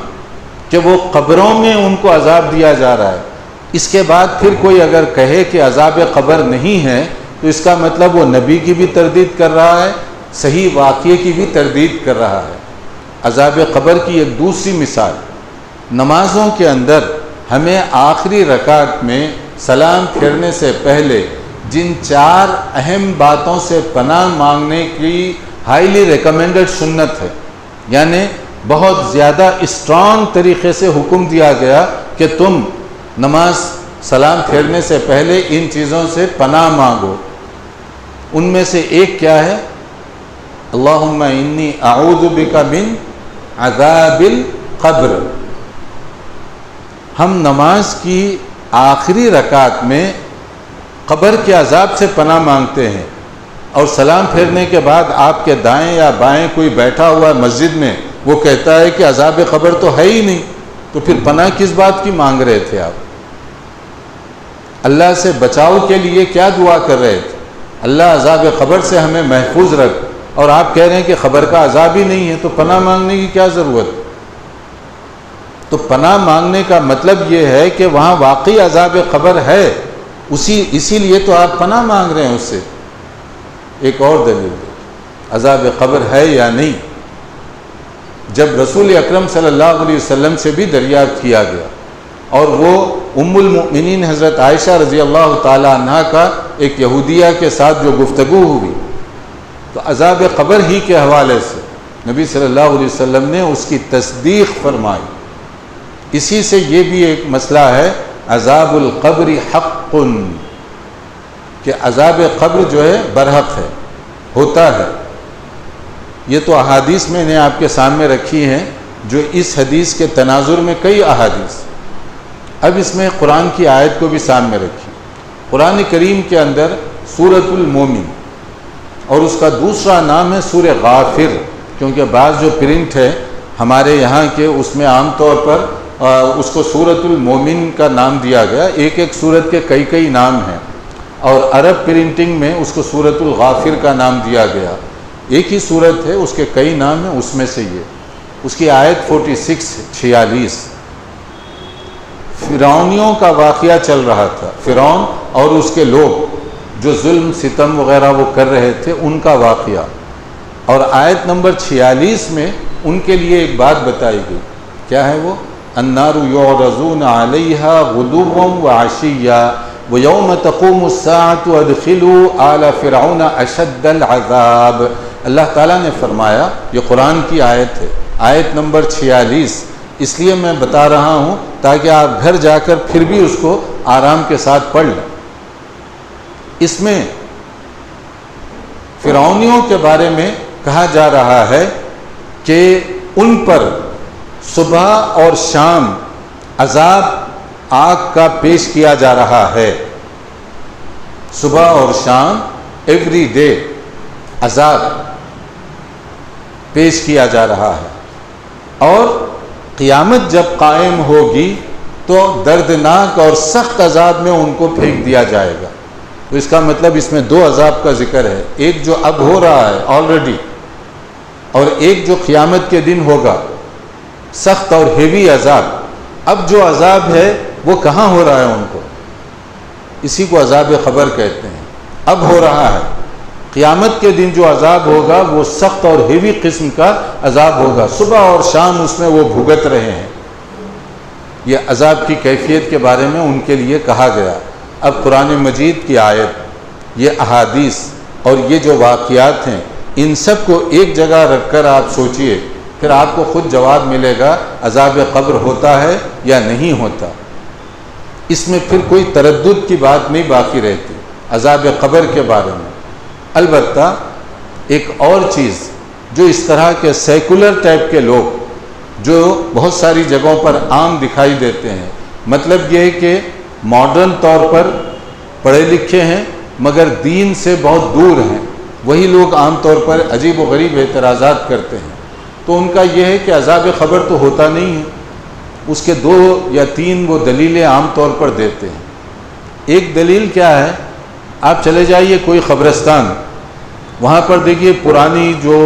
کہ وہ قبروں میں ان کو عذاب دیا جا رہا ہے، اس کے بعد پھر کوئی اگر کہے کہ عذاب قبر نہیں ہے تو اس کا مطلب وہ نبی کی بھی تردید کر رہا ہے، صحیح واقعے کی بھی تردید کر رہا ہے۔ عذاب قبر کی ایک دوسری مثال، نمازوں کے اندر ہمیں آخری رکعت میں سلام پھیرنے سے پہلے جن 4 اہم باتوں سے پناہ مانگنے کی ہائیلی ریکمینڈڈ سنت ہے، یعنی بہت زیادہ اسٹرانگ طریقے سے حکم دیا گیا کہ تم نماز سلام پھیرنے سے پہلے ان چیزوں سے پناہ مانگو، ان میں سے ایک کیا ہے؟ اللہم انی اعوذ بک من عذاب القبر۔ ہم نماز کی آخری رکعت میں قبر کے عذاب سے پناہ مانگتے ہیں، اور سلام پھیرنے کے بعد آپ کے دائیں یا بائیں کوئی بیٹھا ہوا مسجد میں وہ کہتا ہے کہ عذاب قبر تو ہے ہی نہیں، تو پھر پناہ کس بات کی مانگ رہے تھے آپ؟ اللہ سے بچاؤ کے لیے کیا دعا کر رہے تھے؟ اللہ عذاب قبر سے ہمیں محفوظ رکھ، اور آپ کہہ رہے ہیں کہ قبر کا عذاب ہی نہیں ہے، تو پناہ مانگنے کی کیا ضرورت؟ تو پناہ مانگنے کا مطلب یہ ہے کہ وہاں واقعی عذاب قبر ہے، اسی لیے تو آپ پناہ مانگ رہے ہیں اس سے۔ ایک اور دلیل، عذاب قبر ہے یا نہیں، جب رسول اکرم صلی اللہ علیہ وسلم سے بھی دریافت کیا گیا، اور وہ ام المؤمنین حضرت عائشہ رضی اللہ تعالی عنہ کا ایک یہودیہ کے ساتھ جو گفتگو ہوئی، تو عذاب قبر ہی کے حوالے سے نبی صلی اللہ علیہ وسلم نے اس کی تصدیق فرمائی۔ اسی سے یہ بھی ایک مسئلہ ہے، عذاب القبر حق، کہ عذاب قبر جو ہے برحق ہے، ہوتا ہے۔ یہ تو احادیث میں نے آپ کے سامنے رکھی ہیں، جو اس حدیث کے تناظر میں کئی احادیث۔ اب اس میں قرآن کی آیت کو بھی سامنے رکھی۔ قرآن کریم کے اندر سورۃ المومن، اور اس کا دوسرا نام ہے سورہ غافر، کیونکہ بعض جو پرنٹ ہے ہمارے یہاں کے اس میں عام طور پر اس کو سورۃ المومن کا نام دیا گیا، ایک ایک سورت کے کئی نام ہیں، اور عرب پرنٹنگ میں اس کو سورۃ الغافر کا نام دیا گیا۔ ایک ہی سورت ہے، اس کے کئی نام ہیں، اس میں سے یہ اس کی آیت 46 فرعونیوں کا واقعہ چل رہا تھا، فرعون اور اس کے لوگ جو ظلم ستم وغیرہ وہ کر رہے تھے، ان کا واقعہ، اور آیت نمبر 46 میں ان کے لیے ایک بات بتائی گئی، کیا ہے وہ؟ النار یعرضون علیہا غدوا وعشیا ویوم تقوم الساعۃ ادخلوا آل فرعون اشد العذاب۔ اللہ تعالیٰ نے فرمایا، یہ قرآن کی آیت ہے، آیت نمبر 46، اس لیے میں بتا رہا ہوں تاکہ آپ گھر جا کر پھر بھی اس کو آرام کے ساتھ پڑھ لیں۔ اس میں فرعونیوں کے بارے میں کہا جا رہا ہے کہ ان پر صبح اور شام عذاب آگ کا پیش کیا جا رہا ہے. صبح اور شام ایوری ڈے عذاب پیش کیا جا رہا ہے. اور قیامت جب قائم ہوگی تو دردناک اور سخت عذاب میں ان کو پھینک دیا جائے گا. تو اس کا مطلب اس میں دو عذاب کا ذکر ہے، ایک جو اب ہو رہا ہے آلریڈی، اور ایک جو قیامت کے دن ہوگا سخت اور ہیوی عذاب. اب جو عذاب ہے وہ کہاں ہو رہا ہے ان کو؟ اسی کو عذاب قبر کہتے ہیں. اب ہو رہا ہے. قیامت کے دن جو عذاب ہوگا وہ سخت اور ہیوی قسم کا عذاب ہوگا. صبح اور شام اس میں وہ بھگت رہے ہیں. یہ عذاب کی کیفیت کے بارے میں ان کے لیے کہا گیا. اب قرآن مجید کی آیت، یہ احادیث اور یہ جو واقعات ہیں، ان سب کو ایک جگہ رکھ کر آپ سوچئے، پھر آپ کو خود جواب ملے گا عذاب قبر ہوتا ہے یا نہیں ہوتا. اس میں پھر کوئی تردد کی بات نہیں باقی رہتی عذاب قبر کے بارے میں. البتہ ایک اور چیز جو اس طرح کے سیکولر ٹائپ کے لوگ جو بہت ساری جگہوں پر عام دکھائی دیتے ہیں، مطلب یہ ہے کہ ماڈرن طور پر پڑھے لکھے ہیں مگر دین سے بہت دور ہیں، وہی لوگ عام طور پر عجیب و غریب اعتراضات کرتے ہیں. تو ان کا یہ ہے کہ عذاب قبر تو ہوتا نہیں ہے. اس کے 2 یا 3 وہ دلیلیں عام طور پر دیتے ہیں. ایک دلیل کیا ہے؟ آپ چلے جائیے کوئی قبرستان، وہاں پر دیکھیے پرانی جو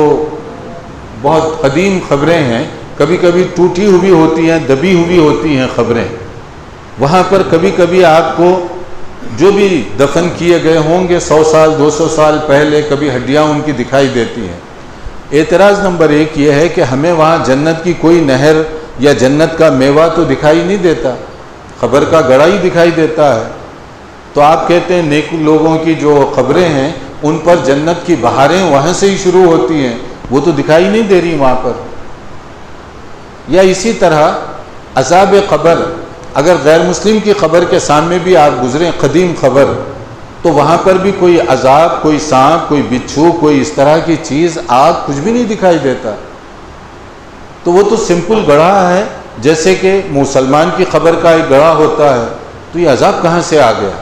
بہت قدیم قبریں ہیں، کبھی کبھی ٹوٹی ہوئی ہوتی ہیں، دبی ہوئی ہوتی ہیں قبریں. وہاں پر کبھی کبھی آپ کو جو بھی دفن کیے گئے ہوں گے 100 سال 200 سال پہلے، کبھی ہڈیاں ان کی دکھائی دیتی ہیں. اعتراض نمبر 1 یہ ہے کہ ہمیں وہاں جنت کی کوئی نہر یا جنت کا میوہ تو دکھائی نہیں دیتا، قبر کا گڑھا ہی دکھائی دیتا ہے. تو آپ کہتے ہیں نیک لوگوں کی جو قبریں ہیں ان پر جنت کی بہاریں وہاں سے ہی شروع ہوتی ہیں، وہ تو دکھائی نہیں دے رہی وہاں پر. یا اسی طرح عذاب قبر، اگر غیر مسلم کی قبر کے سامنے بھی آپ گزریں قدیم قبر، تو وہاں پر بھی کوئی عذاب، کوئی سانپ، کوئی بچھو، کوئی اس طرح کی چیز، آگ، کچھ بھی نہیں دکھائی دیتا. تو وہ تو سمپل گڑھا ہے، جیسے کہ مسلمان کی قبر کا ایک گڑھا ہوتا ہے. تو یہ عذاب کہاں سے آ گیا؟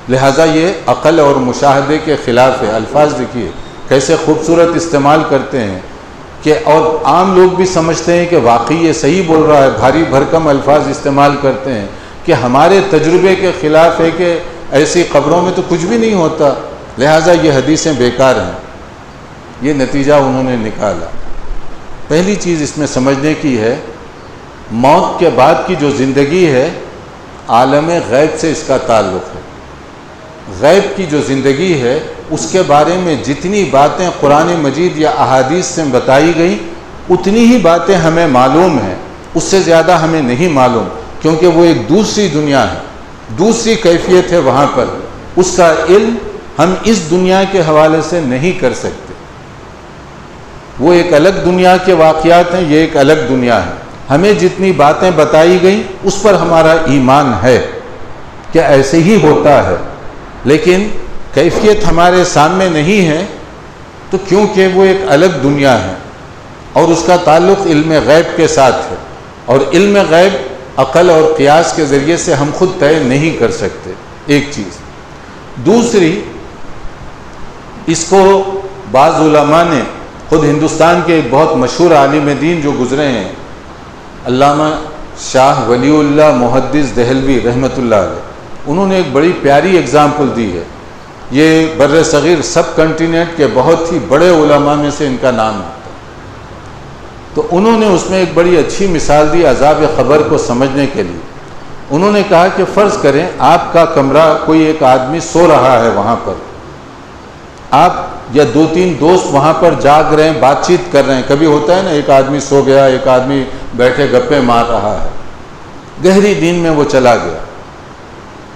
لہٰذا یہ عقل اور مشاہدے کے خلاف ہے. الفاظ دیکھیے کیسے خوبصورت استعمال کرتے ہیں کہ، اور عام لوگ بھی سمجھتے ہیں کہ واقعی یہ صحیح بول رہا ہے، بھاری بھرکم الفاظ استعمال کرتے ہیں کہ ہمارے تجربے کے خلاف ہے کہ ایسی قبروں میں تو کچھ بھی نہیں ہوتا، لہٰذا یہ حدیثیں بیکار ہیں. یہ نتیجہ انہوں نے نکالا. پہلی چیز اس میں سمجھنے کی ہے، موت کے بعد کی جو زندگی ہے عالم غیب سے اس کا تعلق ہے. غیب کی جو زندگی ہے اس کے بارے میں جتنی باتیں قرآن مجید یا احادیث سے بتائی گئی اتنی ہی باتیں ہمیں معلوم ہیں، اس سے زیادہ ہمیں نہیں معلوم، کیونکہ وہ ایک دوسری دنیا ہے، دوسری کیفیت ہے. وہاں پر اس کا علم ہم اس دنیا کے حوالے سے نہیں کر سکتے. وہ ایک الگ دنیا کے واقعات ہیں، یہ ایک الگ دنیا ہے. ہمیں جتنی باتیں بتائی گئیں اس پر ہمارا ایمان ہے کہ ایسے ہی ہوتا ہے، لیکن کیفیت ہمارے سامنے نہیں ہے. تو کیونکہ وہ ایک الگ دنیا ہے اور اس کا تعلق علم غیب کے ساتھ ہے، اور علم غیب عقل اور قیاس کے ذریعے سے ہم خود طے نہیں کر سکتے. ایک چیز. دوسری، اس کو بعض علماء نے، خود ہندوستان کے ایک بہت مشہور عالم دین جو گزرے ہیں علامہ شاہ ولی اللہ محدث دہلوی رحمۃ اللہ علیہ، انہوں نے ایک بڑی پیاری اگزامپل دی ہے. یہ بر صغیر سب کنٹیننٹ کے بہت ہی بڑے علماء میں سے ان کا نام ہے. تو انہوں نے اس میں ایک بڑی اچھی مثال دی عذاب قبر کو سمجھنے کے لیے. انہوں نے کہا کہ فرض کریں آپ کا کمرہ، کوئی ایک آدمی سو رہا ہے وہاں پر، آپ یا 2-3 دوست وہاں پر جاگ رہے ہیں، بات چیت کر رہے ہیں. کبھی ہوتا ہے نا ایک آدمی سو گیا، ایک آدمی بیٹھے گپے مار رہا ہے، گہری نیند میں وہ چلا گیا.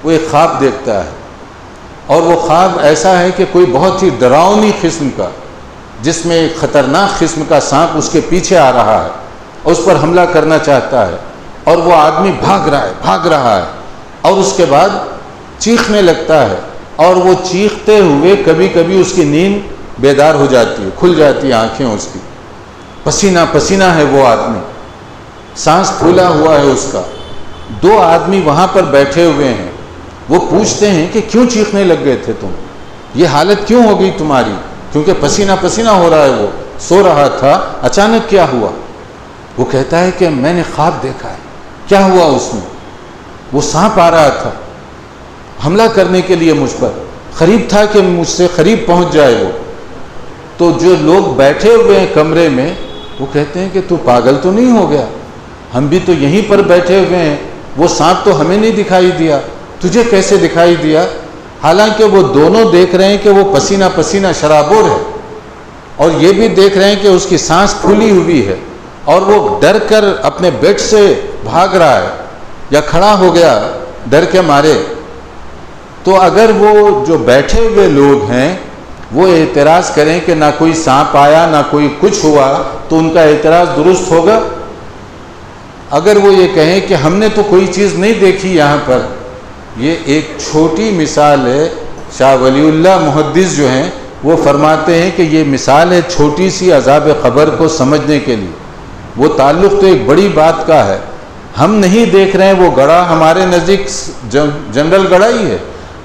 وہ ایک خواب دیکھتا ہے اور وہ خواب ایسا ہے کہ کوئی بہت ہی ڈراؤنی قسم کا، جس میں ایک خطرناک قسم کا سانپ اس کے پیچھے آ رہا ہے اور اس پر حملہ کرنا چاہتا ہے، اور وہ آدمی بھاگ رہا ہے اور اس کے بعد چیخنے لگتا ہے، اور وہ چیختے ہوئے کبھی کبھی اس کی نیند بیدار ہو جاتی ہے، کھل جاتی ہے آنکھیں اس کی، پسینہ پسینہ ہے وہ آدمی، سانس پھولا ہوا ہے اس کا۔ دو آدمی وہاں پر بیٹھے ہوئے ہیں، وہ پوچھتے ہیں کہ کیوں چیخنے لگ گئے تھے تم، یہ حالت کیوں ہو گئی تمہاری؟ کیونکہ پسینہ پسینہ ہو رہا ہے، وہ سو رہا تھا، اچانک کیا ہوا؟ وہ کہتا ہے کہ میں نے خواب دیکھا ہے۔ کیا ہوا اس میں؟ وہ سانپ آ رہا تھا حملہ کرنے کے لیے مجھ پر، قریب تھا کہ مجھ سے قریب پہنچ جائے وہ۔ تو جو لوگ بیٹھے ہوئے ہیں کمرے میں وہ کہتے ہیں کہ تو پاگل تو نہیں ہو گیا، ہم بھی تو یہیں پر بیٹھے ہوئے ہیں، وہ سانپ تو ہمیں نہیں دکھائی دیا، تجھے کیسے دکھائی دیا؟ حالانکہ وہ دونوں دیکھ رہے ہیں کہ وہ پسینہ پسینہ شرابور ہے، اور یہ بھی دیکھ رہے ہیں کہ اس کی سانس پھولی ہوئی ہے، اور وہ ڈر کر اپنے بیڈ سے بھاگ رہا ہے یا کھڑا ہو گیا ڈر کے مارے۔ تو اگر وہ جو بیٹھے ہوئے لوگ ہیں وہ اعتراض کریں کہ نہ کوئی سانپ آیا نہ کوئی کچھ ہوا، تو ان کا اعتراض درست ہوگا؟ اگر وہ یہ کہیں کہ ہم نے تو کوئی چیز نہیں دیکھی یہاں پر، یہ ایک چھوٹی مثال ہے۔ شاہ ولی اللہ محدث جو ہیں وہ فرماتے ہیں کہ یہ مثال ہے چھوٹی سی عذاب قبر کو سمجھنے کے لیے، وہ تعلق تو ایک بڑی بات کا ہے۔ ہم نہیں دیکھ رہے ہیں وہ گڑھا ہمارے نزدیک جنرل گڑھا ہی ہے،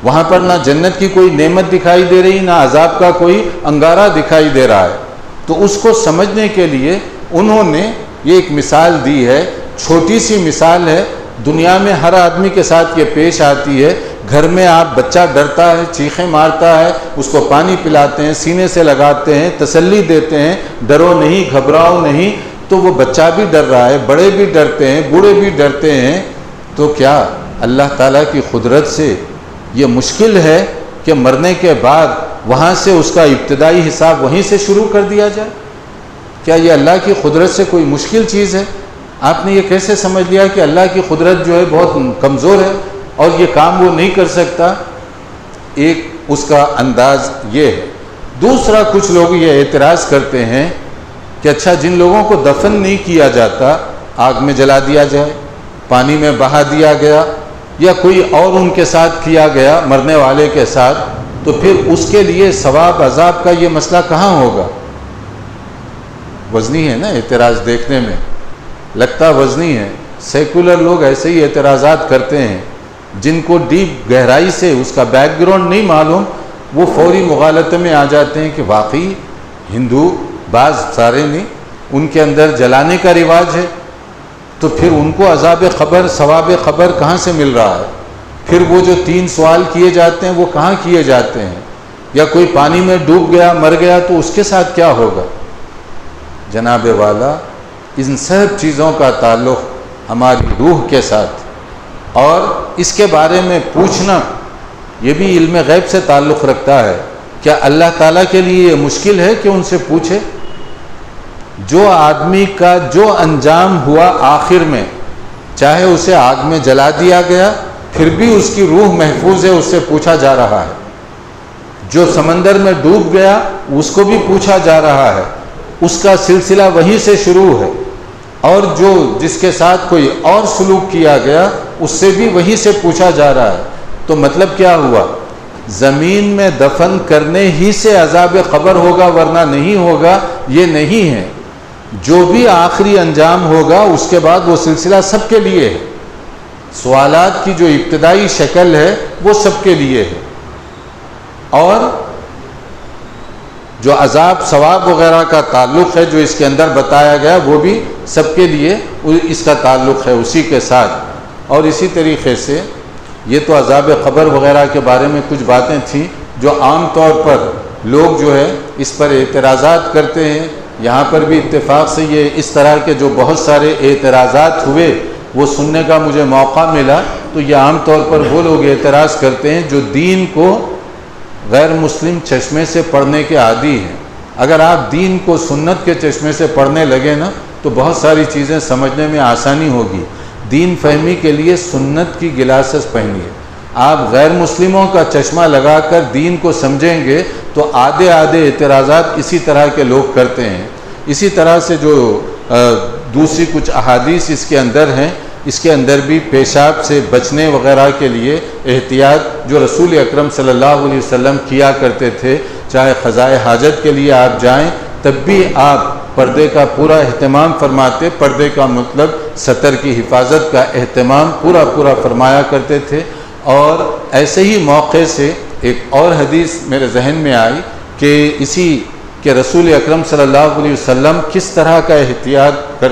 وہاں پر نہ جنت کی کوئی نعمت دکھائی دے رہی، نہ عذاب کا کوئی انگارہ دکھائی دے رہا ہے۔ تو اس کو سمجھنے کے لیے انہوں نے یہ ایک مثال دی ہے، چھوٹی سی مثال ہے، دنیا میں ہر آدمی کے ساتھ یہ پیش آتی ہے۔ گھر میں آپ بچہ ڈرتا ہے، چیخیں مارتا ہے، اس کو پانی پلاتے ہیں، سینے سے لگاتے ہیں، تسلی دیتے ہیں، ڈرو نہیں، گھبراؤ نہیں، تو وہ بچہ بھی ڈر رہا ہے، بڑے بھی ڈرتے ہیں، بوڑھے بھی ڈرتے ہیں۔ تو کیا اللہ تعالیٰ کی قدرت سے یہ مشکل ہے کہ مرنے کے بعد وہاں سے اس کا ابتدائی حساب وہیں سے شروع کر دیا جائے؟ کیا یہ اللہ کی قدرت سے کوئی مشکل چیز ہے؟ آپ نے یہ کیسے سمجھ لیا کہ اللہ کی قدرت جو ہے بہت کمزور ہے اور یہ کام وہ نہیں کر سکتا؟ ایک اس کا انداز یہ ہے۔ دوسرا، کچھ لوگ یہ اعتراض کرتے ہیں کہ اچھا جن لوگوں کو دفن نہیں کیا جاتا، آگ میں جلا دیا جائے، پانی میں بہا دیا گیا، یا کوئی اور ان کے ساتھ کیا گیا مرنے والے کے ساتھ، تو پھر اس کے لیے ثواب عذاب کا یہ مسئلہ کہاں ہوگا؟ وزنی ہے نا اعتراض، دیکھنے میں لگتا وزنی ہے۔ سیکولر لوگ ایسے ہی اعتراضات کرتے ہیں، جن کو ڈیپ گہرائی سے اس کا بیک گراؤنڈ نہیں معلوم، وہ فوری مغالطے میں آ جاتے ہیں کہ واقعی ہندو، بعض سارے نہیں، ان کے اندر جلانے کا رواج ہے، تو پھر ان کو عذاب قبر، ثواب قبر کہاں سے مل رہا ہے؟ پھر وہ جو 3 سوال کیے جاتے ہیں وہ کہاں کیے جاتے ہیں؟ یا کوئی پانی میں ڈوب گیا، مر گیا، تو اس کے ساتھ کیا ہوگا؟ جناب والا، ان سب چیزوں کا تعلق ہماری روح کے ساتھ، اور اس کے بارے میں پوچھنا یہ بھی علم غیب سے تعلق رکھتا ہے۔ کیا اللہ تعالیٰ کے لیے یہ مشکل ہے کہ ان سے پوچھے؟ جو آدمی کا جو انجام ہوا آخر میں، چاہے اسے آگ میں جلا دیا گیا، پھر بھی اس کی روح محفوظ ہے، اس سے پوچھا جا رہا ہے۔ جو سمندر میں ڈوب گیا اس کو بھی پوچھا جا رہا ہے، اس کا سلسلہ وہیں سے شروع ہے، اور جو جس کے ساتھ کوئی اور سلوک کیا گیا اس سے بھی وہیں سے پوچھا جا رہا ہے۔ تو مطلب کیا ہوا؟ زمین میں دفن کرنے ہی سے عذاب قبر ہوگا ورنہ نہیں ہوگا، یہ نہیں ہے۔ جو بھی آخری انجام ہوگا اس کے بعد وہ سلسلہ سب کے لیے ہے، سوالات کی جو ابتدائی شکل ہے وہ سب کے لیے ہے، اور جو عذاب ثواب وغیرہ کا تعلق ہے جو اس کے اندر بتایا گیا وہ بھی سب کے لیے اس کا تعلق ہے اسی کے ساتھ۔ اور اسی طریقے سے یہ تو عذاب قبر وغیرہ کے بارے میں کچھ باتیں تھیں جو عام طور پر لوگ جو ہے اس پر اعتراضات کرتے ہیں۔ یہاں پر بھی اتفاق سے یہ اس طرح کے جو بہت سارے اعتراضات ہوئے وہ سننے کا مجھے موقع ملا، تو یہ عام طور پر وہ لوگ اعتراض کرتے ہیں جو دین کو غیر مسلم چشمے سے پڑھنے کے عادی ہیں۔ اگر آپ دین کو سنت کے چشمے سے پڑھنے لگے نا تو بہت ساری چیزیں سمجھنے میں آسانی ہوگی۔ دین فہمی کے لیے سنت کی گلاسز پہنیے۔ آپ غیر مسلموں کا چشمہ لگا کر دین کو سمجھیں گے تو آدھے اعتراضات اسی طرح کے لوگ کرتے ہیں۔ اسی طرح سے جو دوسری کچھ احادیث اس کے اندر ہیں، اس کے اندر بھی پیشاب سے بچنے وغیرہ کے لیے احتیاط جو رسول اکرم صلی اللہ علیہ وسلم کیا کرتے تھے، چاہے قضائے حاجت کے لیے آپ جائیں تب بھی آپ پردے کا پورا اہتمام فرماتے. پردے کا مطلب سطر کی حفاظت کا اہتمام پورا فرمایا کرتے تھے. اور ایسے ہی موقع سے ایک اور حدیث میرے ذہن میں آئی کہ اسی کہ رسول اکرم صلی اللہ علیہ وسلم کس طرح کا احتیاط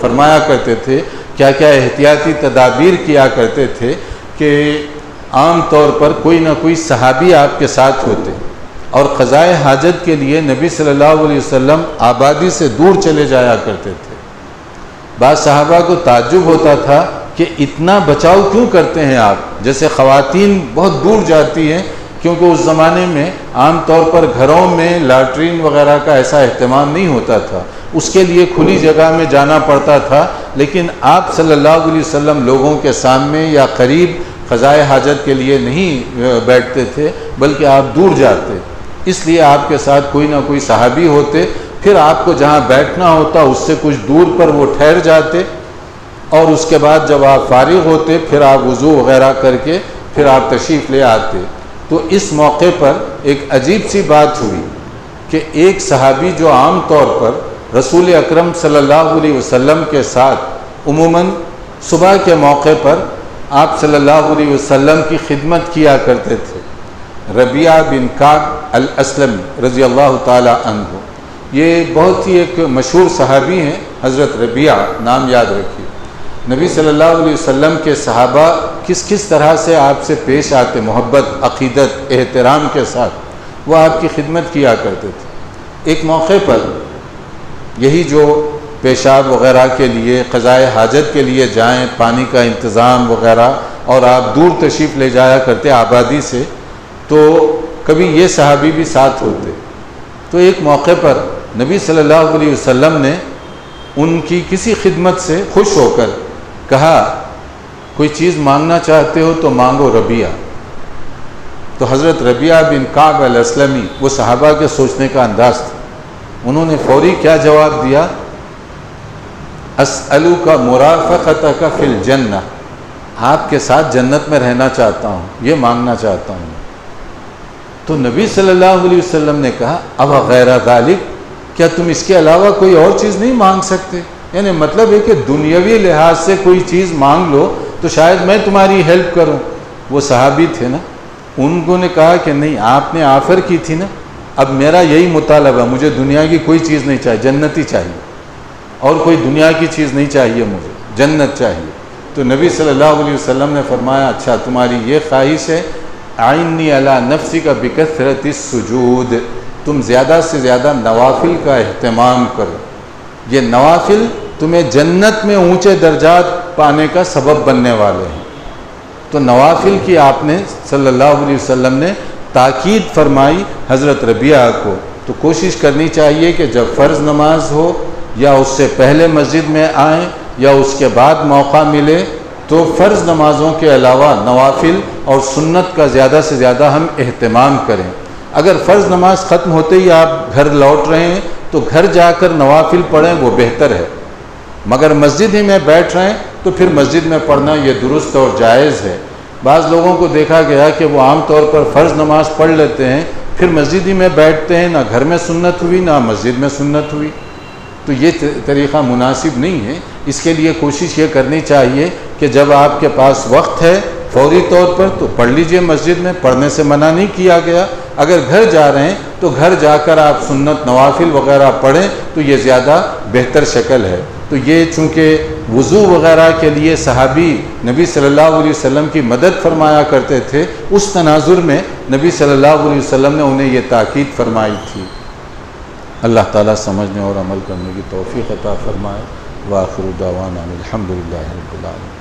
فرمایا کرتے تھے، کیا کیا احتیاطی تدابیر کیا کرتے تھے کہ عام طور پر کوئی نہ کوئی صحابی آپ کے ساتھ ہوتے اور قضائے حاجت کے لیے نبی صلی اللہ علیہ وسلم آبادی سے دور چلے جایا کرتے تھے. بعض صحابہ کو تعجب ہوتا تھا کہ اتنا بچاؤ کیوں کرتے ہیں آپ، جیسے خواتین بہت دور جاتی ہیں، کیونکہ اس زمانے میں عام طور پر گھروں میں لاٹرین وغیرہ کا ایسا اہتمام نہیں ہوتا تھا، اس کے لیے کھلی جگہ میں جانا پڑتا تھا. لیکن آپ صلی اللہ علیہ وسلم لوگوں کے سامنے یا قریب قضائے حاجت کے لیے نہیں بیٹھتے تھے بلکہ آپ دور جاتے، اس لیے آپ کے ساتھ کوئی نہ کوئی صحابی ہوتے. پھر آپ کو جہاں بیٹھنا ہوتا اس سے کچھ دور پر وہ ٹھہر جاتے اور اس کے بعد جب آپ فارغ ہوتے پھر آپ وضو وغیرہ کر کے پھر آپ تشریف لے آتے. تو اس موقع پر ایک عجیب سی بات ہوئی کہ ایک صحابی جو عام طور پر رسول اکرم صلی اللہ علیہ وسلم کے ساتھ عموماً صبح کے موقع پر آپ صلی اللہ علیہ وسلم کی خدمت کیا کرتے تھے، ربیعہ بن کعب الاسلمی رضی اللہ تعالی عنہ. یہ بہت ہی ایک مشہور صحابی ہیں، حضرت ربیعہ نام یاد رکھیے. نبی صلی اللہ علیہ وسلم کے صحابہ کس طرح سے آپ سے پیش آتے، محبت، عقیدت، احترام کے ساتھ وہ آپ کی خدمت کیا کرتے تھے. ایک موقع پر یہی جو پیشاب وغیرہ کے لیے قضائے حاجت کے لیے جائیں، پانی کا انتظام وغیرہ، اور آپ دور تشریف لے جایا کرتے آبادی سے، تو کبھی یہ صحابی بھی ساتھ ہوتے. تو ایک موقع پر نبی صلی اللہ علیہ وسلم نے ان کی کسی خدمت سے خوش ہو کر کہا کوئی چیز مانگنا چاہتے ہو تو مانگو ربیعہ. تو حضرت ربیعہ بن کعب الاسلمی، وہ صحابہ کے سوچنے کا انداز تھا، انہوں نے فوری کیا جواب دیا، اسألوک مرافقتک فی الجنہ، آپ کے ساتھ جنت میں رہنا چاہتا ہوں، یہ مانگنا چاہتا ہوں. تو نبی صلی اللہ علیہ وسلم نے کہا اب غیر ذالک، کیا تم اس کے علاوہ کوئی اور چیز نہیں مانگ سکتے؟ یعنی مطلب ہے کہ دنیاوی لحاظ سے کوئی چیز مانگ لو تو شاید میں تمہاری ہیلپ کروں. وہ صحابی تھے نا، ان نے کہا کہ نہیں، آپ نے آفر کی تھی نا، اب میرا یہی مطالبہ، مجھے دنیا کی کوئی چیز نہیں چاہیے، جنتی چاہیے، اور کوئی دنیا کی چیز نہیں چاہیے، مجھے جنت چاہیے. تو نبی صلی اللہ علیہ وسلم نے فرمایا اچھا تمہاری یہ خواہش ہے، اعنی علی نفسک بکثرۃ السجود، تم زیادہ سے زیادہ نوافل کا اہتمام کرو، یہ نوافل تمہیں جنت میں اونچے درجات پانے کا سبب بننے والے ہیں. تو نوافل کی آپ نے صلی اللہ علیہ وسلم نے تاکید فرمائی حضرت ربیعہ کو. تو کوشش کرنی چاہیے کہ جب فرض نماز ہو یا اس سے پہلے مسجد میں آئیں یا اس کے بعد موقع ملے تو فرض نمازوں کے علاوہ نوافل اور سنت کا زیادہ سے زیادہ ہم اہتمام کریں. اگر فرض نماز ختم ہوتے ہی آپ گھر لوٹ رہے ہیں تو گھر جا کر نوافل پڑھیں، وہ بہتر ہے. مگر مسجد ہی میں بیٹھ رہے ہیں تو پھر مسجد میں پڑھنا یہ درست اور جائز ہے. بعض لوگوں کو دیکھا گیا کہ وہ عام طور پر فرض نماز پڑھ لیتے ہیں، پھر مسجد ہی میں بیٹھتے ہیں، نہ گھر میں سنت ہوئی نہ مسجد میں سنت ہوئی. تو یہ طریقہ مناسب نہیں ہے. اس کے لیے کوشش یہ کرنی چاہیے کہ جب آپ کے پاس وقت ہے فوری طور پر تو پڑھ لیجئے مسجد میں، پڑھنے سے منع نہیں کیا گیا. اگر گھر جا رہے ہیں تو گھر جا کر آپ سنت نوافل وغیرہ پڑھیں تو یہ زیادہ بہتر شکل ہے. تو یہ چونکہ وضو وغیرہ کے لیے صحابی نبی صلی اللہ علیہ وسلم کی مدد فرمایا کرتے تھے، اس تناظر میں نبی صلی اللہ علیہ وسلم نے انہیں یہ تاکید فرمائی تھی. اللہ تعالیٰ سمجھنے اور عمل کرنے کی توفیق عطا فرمائے. وآخر دعوانا الحمدللہ رب العالمین.